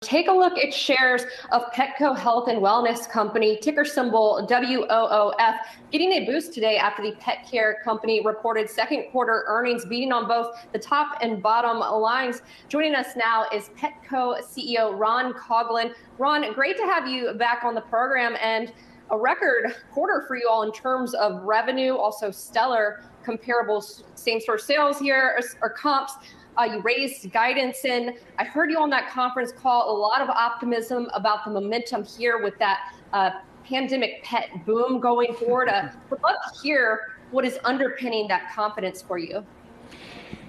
take a look at shares of Petco Health and Wellness Company, ticker symbol WOOF, getting a boost today after the pet care company reported second quarter earnings, beating on both the top and bottom lines. Joining us now is Petco CEO Ron Coughlin. Ron, great to have you back on the program, and a record quarter for you all in terms of revenue, also stellar comparable same-store sales here, or comps. You raised guidance in. I heard you on that conference call, a lot of optimism about the momentum here with that pandemic pet boom going forward. Would love to hear what is underpinning that confidence for you.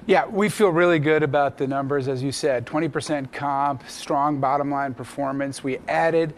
Yeah, we feel really good about the numbers, as you said, 20% comp, strong bottom line performance. We added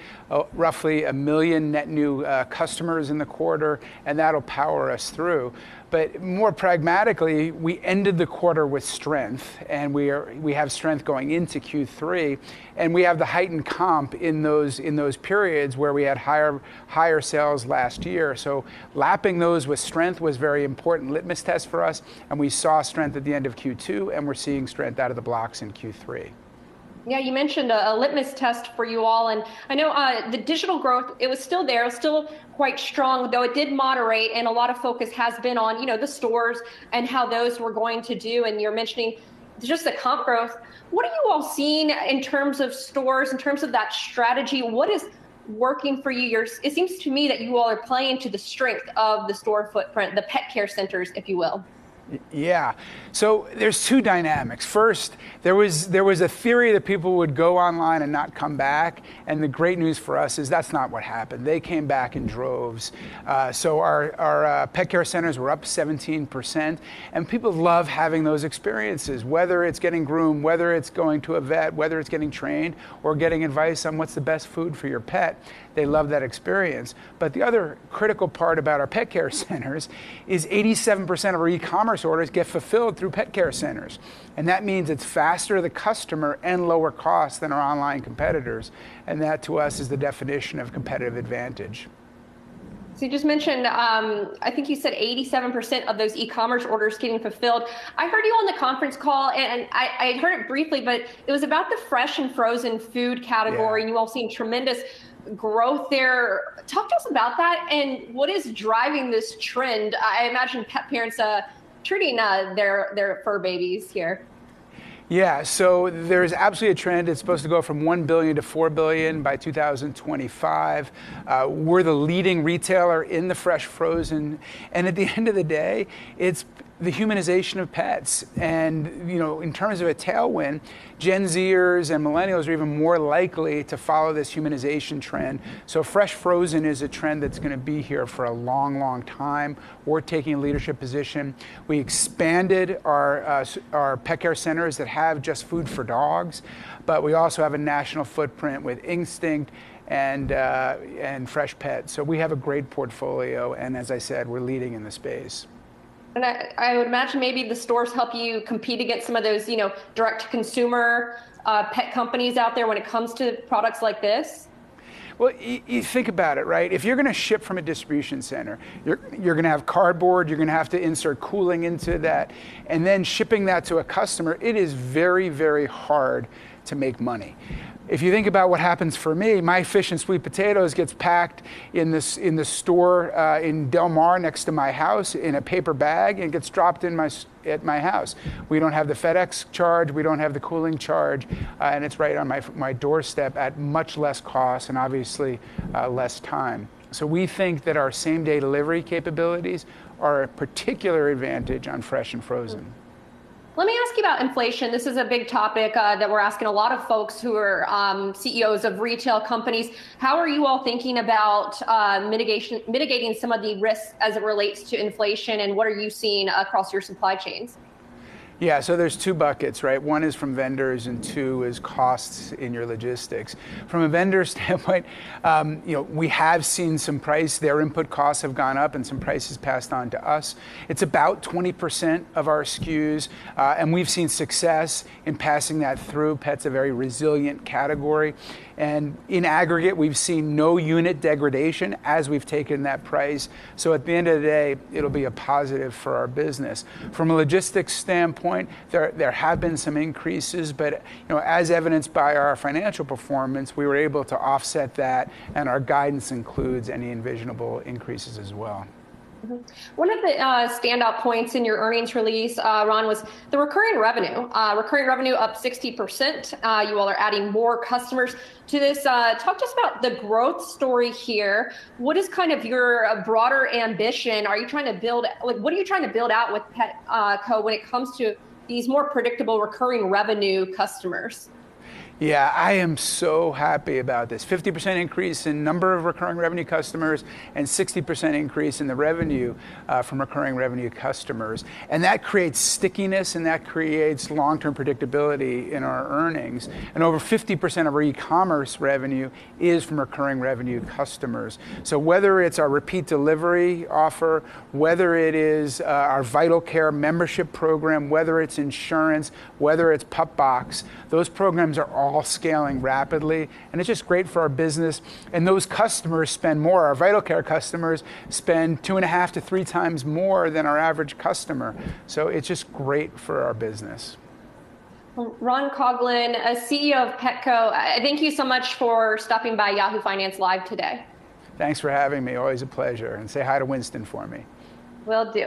roughly 1 million net new customers in the quarter, and that'll power us through. But more pragmatically, we ended the quarter with strength, and we have strength going into Q3, and we have the heightened comp in those periods where we had higher sales last year. So lapping those with strength was very important litmus test for us, and we saw strength at the end of Q2, and we're seeing strength out of the blocks in Q3. Yeah, you mentioned a litmus test for you all, and I know the digital growth, it was still there, still quite strong, though it did moderate, and a lot of focus has been on, the stores and how those were going to do, and you're mentioning just the comp growth. What are you all seeing in terms of stores, in terms of that strategy? What is working for you? It seems to me that you all are playing to the strength of the store footprint, the pet care centers, if you will. Yeah. So there's two dynamics. First, there was a theory that people would go online and not come back. And the great news for us is that's not what happened. They came back in droves. So our pet care centers were up 17%. And people love having those experiences, whether it's getting groomed, whether it's going to a vet, whether it's getting trained or getting advice on what's the best food for your pet. They love that experience. But the other critical part about our pet care centers is 87% of our e-commerce orders get fulfilled through pet care centers. And that means it's faster to the customer and lower cost than our online competitors. And that to us is the definition of competitive advantage. So you just mentioned, I think you said 87% of those e-commerce orders getting fulfilled. I heard you on the conference call, and I heard it briefly, but it was about the fresh and frozen food category, and you all seeing tremendous growth there. Talk to us about that and what is driving this trend. I imagine pet parents treating their fur babies here. Yeah, so there's absolutely a trend. It's supposed to go from $1 billion to $4 billion by 2025. We're the leading retailer in the fresh frozen. And at the end of the day, it's the humanization of pets. And, in terms of a tailwind, Gen Zers and millennials are even more likely to follow this humanization trend. So fresh frozen is a trend that's going to be here for a long, long time. We're taking a leadership position. We expanded our pet care centers that have just food for dogs, but we also have a national footprint with Instinct and Fresh Pet. So we have a great portfolio, and as I said, we're leading in the space. And I would imagine maybe the stores help you compete against some of those, direct-to-consumer pet companies out there when it comes to products like this. Well, you think about it, right? If you're going to ship from a distribution center, you're going to have cardboard, you're going to have to insert cooling into that, and then shipping that to a customer, it is very, very hard to make money. If you think about what happens for me, my fish and sweet potatoes gets packed in the store in Del Mar next to my house in a paper bag and gets dropped at my house. We don't have the FedEx charge, we don't have the cooling charge, and it's right on my doorstep at much less cost and obviously less time. So we think that our same-day delivery capabilities are a particular advantage on fresh and frozen. Let me ask you about inflation. This is a big topic that we're asking a lot of folks who are CEOs of retail companies. How are you all thinking about mitigating some of the risks as it relates to inflation, and what are you seeing across your supply chains? Yeah, so there's two buckets, right? One is from vendors and two is costs in your logistics. From a vendor standpoint, we have seen some their input costs have gone up and some prices passed on to us. It's about 20% of our SKUs, and we've seen success in passing that through. Pet's a very resilient category. And in aggregate, we've seen no unit degradation as we've taken that price. So at the end of the day, it'll be a positive for our business. From a logistics standpoint, point, there have been some increases, but as evidenced by our financial performance, we were able to offset that, and our guidance includes any envisionable increases as well. One of the standout points in your earnings release, Ron, was the recurring revenue. Recurring revenue up 60%. You all are adding more customers to this. Talk to us about the growth story here. What is kind of your broader ambition? Are you trying to build, what are you trying to build out with Petco when it comes to these more predictable recurring revenue customers? Yeah, I am so happy about this. 50% increase in number of recurring revenue customers and 60% increase in the revenue from recurring revenue customers. And that creates stickiness, and that creates long-term predictability in our earnings. And over 50% of our e-commerce revenue is from recurring revenue customers. So whether it's our repeat delivery offer, whether it is our Vital Care membership program, whether it's insurance, whether it's Pup Box, those programs are all scaling rapidly, and it's just great for our business. And those customers spend more. Our Vital Care customers spend 2.5 to 3 times more than our average customer. So it's just great for our business. Ron Coughlin, CEO of Petco, thank you so much for stopping by Yahoo Finance Live today. Thanks for having me. Always a pleasure. And say hi to Winston for me. Will do.